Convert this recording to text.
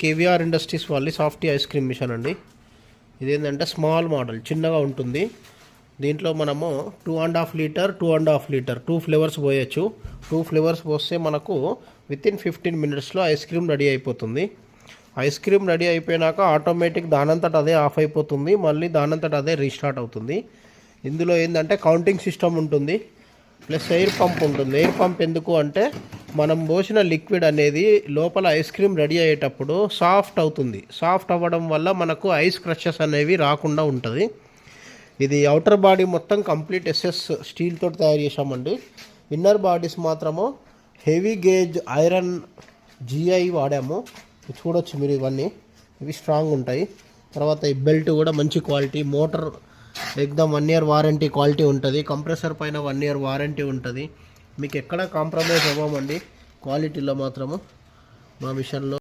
KVR industries వాళ్ళి softy ice cream machine అండి. ఇదేంటంటే స్మాల్ మోడల్, చిన్నగా ఉంటుంది. దీంట్లో మనము 2.5 లీటర్ 2.5 లీటర్ 2 ఫ్లేవర్స్ పోయచ్చు. 2 ఫ్లేవర్స్ పోస్తే మనకు వితిన్ 15 మినిట్స్లో ఐస్ క్రీమ్ రెడీ అయిపోతుంది. ఐస్ క్రీమ్ రెడీ అయిపోయినాక ఆటోమేటిక్ దానంతట అదే ఆఫ్ అయిపోతుంది, మళ్ళీ దానంతట అదే రీస్టార్ట్ అవుతుంది. ఇందులో ఏంటంటే కౌంటింగ్ సిస్టమ్ ఉంటుంది, ప్లస్ ఎయిర్ పంప్ ఉంటుంది. ఎయిర్ పంప్ ఎందుకు అంటే మనం పోసిన లిక్విడ్ అనేది లోపల ఐస్ క్రీమ్ రెడీ అయ్యేటప్పుడు సాఫ్ట్ అవుతుంది. సాఫ్ట్ అవ్వడం వల్ల మనకు ఐస్ క్రషెస్ అనేవి రాకుండా ఉంటుంది. ఇది అవుటర్ బాడీ మొత్తం కంప్లీట్ ఎస్ఎస్ స్టీల్ తోటి తయారు చేసామండి. ఇన్నర్ బాడీస్ మాత్రము హెవీ గేజ్ ఐరన్ జిఐ వాడాము. చూడొచ్చు మీరు, ఇవి స్ట్రాంగ్ ఉంటాయి. తర్వాత ఈ బెల్ట్ కూడా మంచి క్వాలిటీ, మోటార్ ఎక్దమ్ 1 ఇయర్ వారంటీ క్వాలిటీ ఉంటుంది. కంప్రెసర్ పైన 1 ఇయర్ వారంటీ ఉంటుంది. మీకు ఎక్కడ కాంప్రమైజ్ అవ్వమండి క్వాలిటీలో మాత్రము మా మిషన్లో.